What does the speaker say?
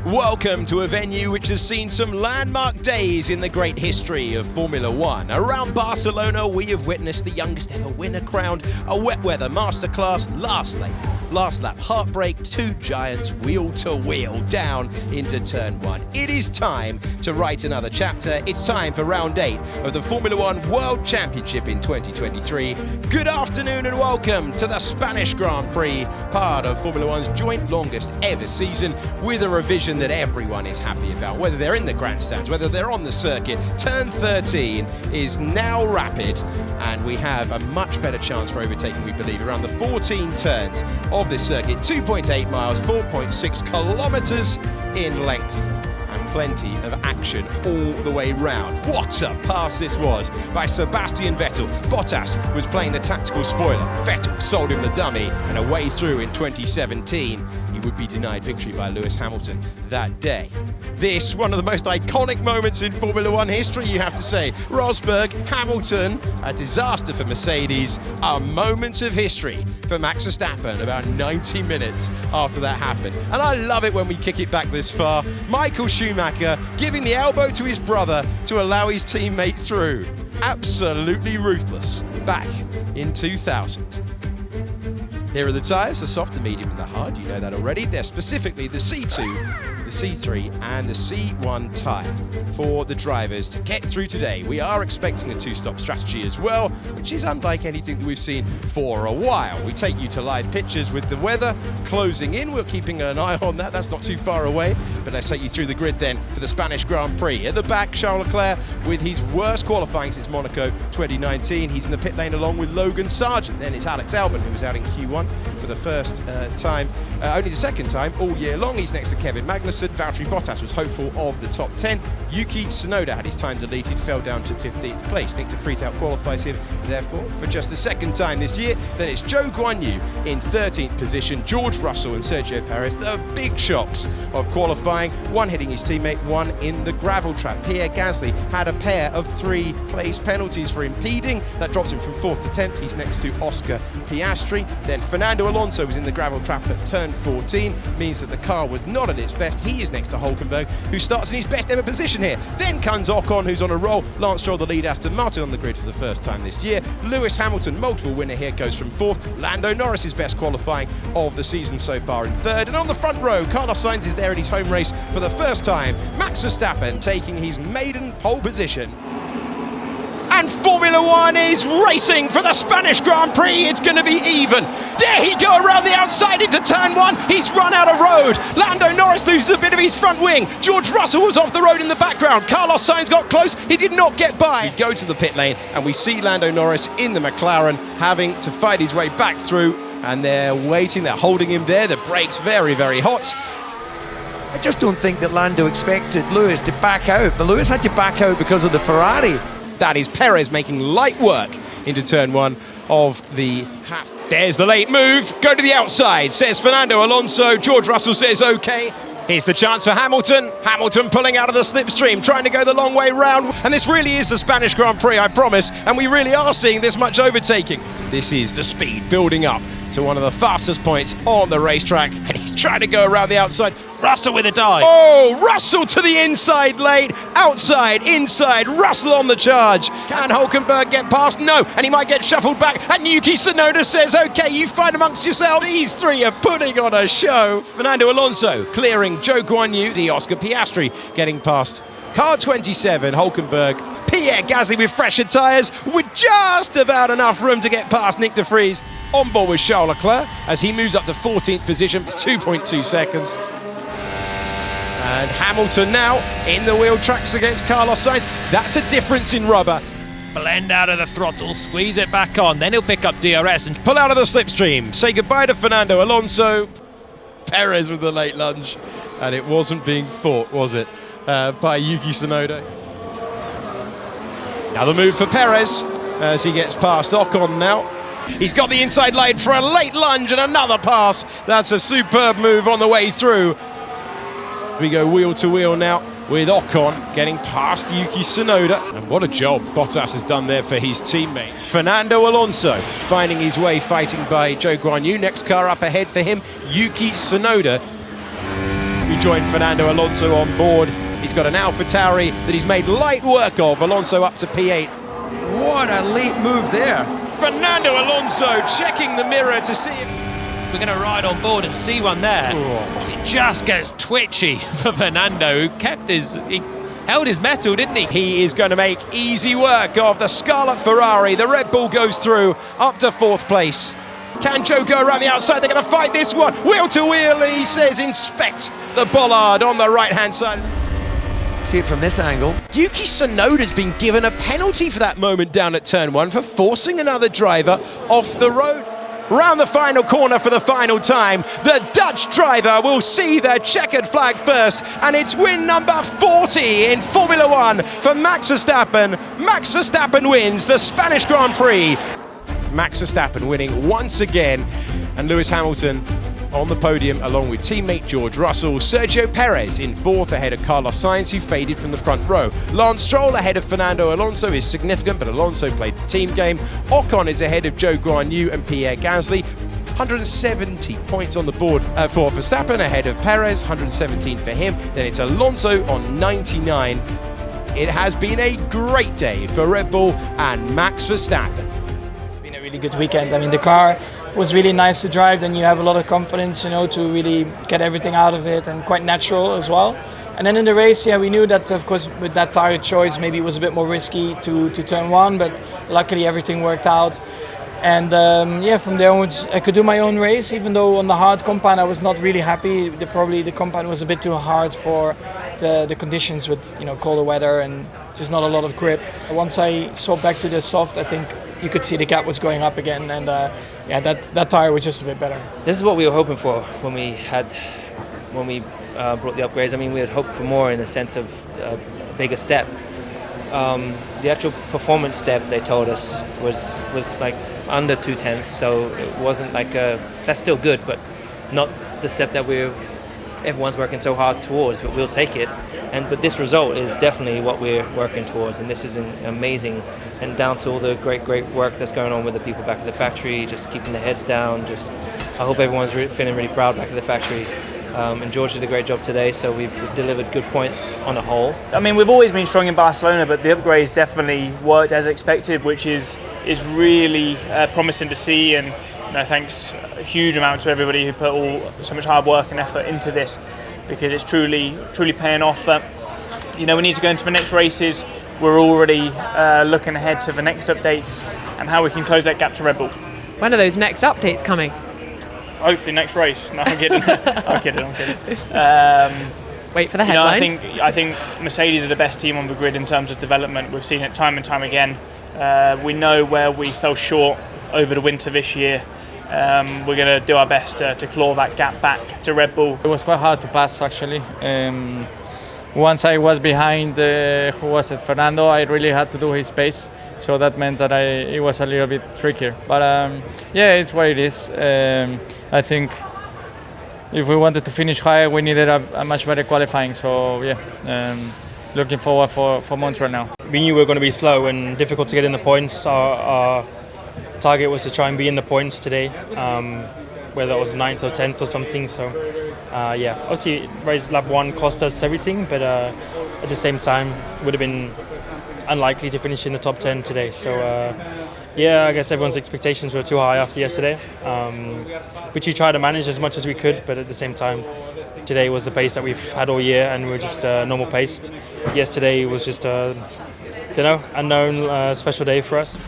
Welcome to a venue which has seen some landmark days in the great history of Formula One. Around Barcelona, we have witnessed the youngest ever winner crowned, a wet weather masterclass, last lap heartbreak, two giants wheel to wheel down into turn one. It is time to write another chapter. It's time for round 8 of the Formula One World Championship in 2023. Good afternoon and welcome to the Spanish Grand Prix, part of Formula One's joint longest ever season, with a revision that everyone is happy about, whether they're in the grandstands, whether they're on the circuit. Turn 13 is now rapid, and we have a much better chance for overtaking, we believe, around the 14 turns of this circuit. 2.8 miles, 4.6 kilometers in length, and plenty of action all the way round. What a pass this was by Sebastian Vettel. Bottas was playing the tactical spoiler. Vettel sold him the dummy, and away through in 2017 he would be denied victory by Lewis Hamilton that day. This, one of the most iconic moments in Formula One history, you have to say. Rosberg, Hamilton, a disaster for Mercedes, a moment of history for Max Verstappen about 90 minutes after that happened. And I love it when we kick it back this far. Michael Schumacher giving the elbow to his brother to allow his teammate through. Absolutely ruthless. Back in 2000. Here are the tyres, the soft, the medium and the hard. You know that already. They're specifically the C2, the C3 and the C1 tyre for the drivers to get through today. We are expecting a two-stop strategy as well, which is unlike anything that we've seen for a while. We take you to live pictures with the weather closing in. We're keeping an eye on that. That's not too far away. But let's take you through the grid then for the Spanish Grand Prix. At the back, Charles Leclerc with his worst qualifying since Monaco 2019. He's in the pit lane along with Logan Sargent. Then it's Alex Albon, who was out in Q1 for the first time, only the second time all year long. He's next to Kevin Magnussen. Valtteri Bottas was hopeful of the top 10. Yuki Tsunoda had his time deleted, fell down to 15th place. Nick de Vries out-qualifies him, therefore, for just the second time this year. Then it's Zhou Guanyu in 13th position. George Russell and Sergio Perez, the big shocks of qualifying. One hitting his teammate, one in the gravel trap. Pierre Gasly had a pair of 3-place penalties for impeding. That drops him from 4th to 10th. He's next to Oscar Piastri. Then Fernando Alonso was in the gravel trap at turn 14, means that the car was not at its best. He is next to Hulkenberg, who starts in his best ever position here. Then comes Ocon, who's on a roll. Lance Stroll, the lead Aston Martin, on the grid for the first time this year. Lewis Hamilton, multiple winner here, goes from 4th. Lando Norris's best qualifying of the season so far in 3rd. And on the front row, Carlos Sainz is there in his home race for the first time. Max Verstappen taking his maiden pole position. And Formula One is racing for the Spanish Grand Prix. It's going to be even. Dare he go around the outside into turn 1? He's run out of road. Lando Norris loses a bit of his front wing. George Russell was off the road in the background. Carlos Sainz got close. He did not get by. We go to the pit lane and we see Lando Norris in the McLaren having to fight his way back through. And they're waiting. They're holding him there. The brakes very, very hot. I just don't think that Lando expected Lewis to back out. But Lewis had to back out because of the Ferrari. That is Perez making light work into turn 1 of the Haas. There's the late move. Go to the outside, says Fernando Alonso. George Russell says okay. Here's the chance for Hamilton. Hamilton pulling out of the slipstream, trying to go the long way round. And this really is the Spanish Grand Prix, I promise. And we really are seeing this much overtaking. This is the speed building up to one of the fastest points on the racetrack. And he's trying to go around the outside. Russell with a dive. Oh, Russell to the inside lane. Outside, inside, Russell on the charge. Can Hulkenberg get past? No, and he might get shuffled back. And Yuki Tsunoda says, okay, you fight amongst yourselves. These three are putting on a show. Fernando Alonso clearing Zhou Guanyu. Oscar Piastri getting past car 27, Hulkenberg. Pierre Gasly with fresher tyres with just about enough room to get past Nick de Vries. On board with Charles Leclerc as he moves up to 14th position. It's 2.2 seconds. And Hamilton now in the wheel tracks against Carlos Sainz. That's a difference in rubber. Blend out of the throttle, squeeze it back on, then he'll pick up DRS and pull out of the slipstream. Say goodbye to Fernando Alonso. Perez with the late lunge. And it wasn't being fought, was it, by Yuki Tsunoda. Now the move for Perez as he gets past Ocon now. He's got the inside lane for a late lunge and another pass. That's a superb move on the way through. We go wheel to wheel now with Ocon getting past Yuki Tsunoda. And what a job Bottas has done there for his teammate. Fernando Alonso finding his way, fighting by Zhou Guanyu. Next car up ahead for him, Yuki Tsunoda, he joined Fernando Alonso on board. He's got an AlphaTauri that he's made light work of. Alonso up to P8. What a late move there. Fernando Alonso checking the mirror to see if We're going to ride on board and see one there. It just gets twitchy for Fernando, who he held his mettle, didn't he? he is going to make easy work of the Scarlet Ferrari. The Red Bull goes through up to 4th place. Can Joe go around the outside? They're going to fight this one, wheel to wheel, and he says inspect the bollard on the right-hand side. See it from this angle. Yuki Tsunoda's been given a penalty for that moment down at turn 1 for forcing another driver off the road. Round the final corner for the final time, the Dutch driver will see the checkered flag first, and it's win number 40 in Formula 1 for Max Verstappen. Max Verstappen wins the Spanish Grand Prix. Max Verstappen winning once again, and Lewis Hamilton on the podium along with teammate George Russell. Sergio Perez in 4th ahead of Carlos Sainz, who faded from the front row. Lance Stroll ahead of Fernando Alonso is significant, but Alonso played the team game. Ocon is ahead of Zhou Guanyu and Pierre Gasly. 170 points on the board for Verstappen ahead of Perez, 117 for him. Then it's Alonso on 99. It has been a great day for Red Bull and Max Verstappen. Been a really good weekend. I mean, the car was really nice to drive, then you have a lot of confidence, you know, to really get everything out of it, and quite natural as well. And then in the race, yeah, we knew that, of course, with that tire choice, maybe it was a bit more risky to turn 1, but luckily everything worked out. And yeah, from there onwards, I could do my own race, even though on the hard compound I was not really happy. Probably the compound was a bit too hard for the conditions with, you know, colder weather and just not a lot of grip. Once I swapped back to the soft, I think you could see the gap was going up again, and yeah, that tire was just a bit better. This is what we were hoping for when we brought the upgrades. I mean, we had hoped for more in the sense of a bigger step. The actual performance step they told us was like under 2/10, so it wasn't like that's still good, but not the step that everyone's working so hard towards. But we'll take it. But this result is definitely what we're working towards, and this is amazing. And down to all the great work that's going on with the people back at the factory, just keeping their heads down. I hope everyone's feeling really proud back at the factory. And George did a great job today, so we've delivered good points on a whole. I mean, we've always been strong in Barcelona, but the upgrades definitely worked as expected, which is really promising to see. And you know, thanks a huge amount to everybody who put so much hard work and effort into this, because it's truly paying off. But you know, we need to go into the next races. We're already looking ahead to the next updates and how we can close that gap to Red Bull. When are those next updates coming? Hopefully next race. No, I'm kidding. I'm kidding. Wait for the headlines. You know, I think Mercedes are the best team on the grid in terms of development. We've seen it time and time again. We know where we fell short over the winter this year. We're going to do our best to claw that gap back to Red Bull. It was quite hard to pass, actually. Once I was behind, who was it, Fernando, I really had to do his pace. So that meant that it was a little bit trickier. But yeah, it's what it is. I think if we wanted to finish higher, we needed a much better qualifying. So yeah, looking forward for Montreal now. We knew we were going to be slow and difficult to get in the points. Our target was to try and be in the points today, whether it was 9th or 10th or something. So yeah, obviously race lap 1 cost us everything, but at the same time would have been unlikely to finish in the top 10 today. So yeah, I guess everyone's expectations were too high after yesterday, which we tried to manage as much as we could, but at the same time today was the pace that we've had all year, and we're just normal paced. Yesterday was just unknown special day for us.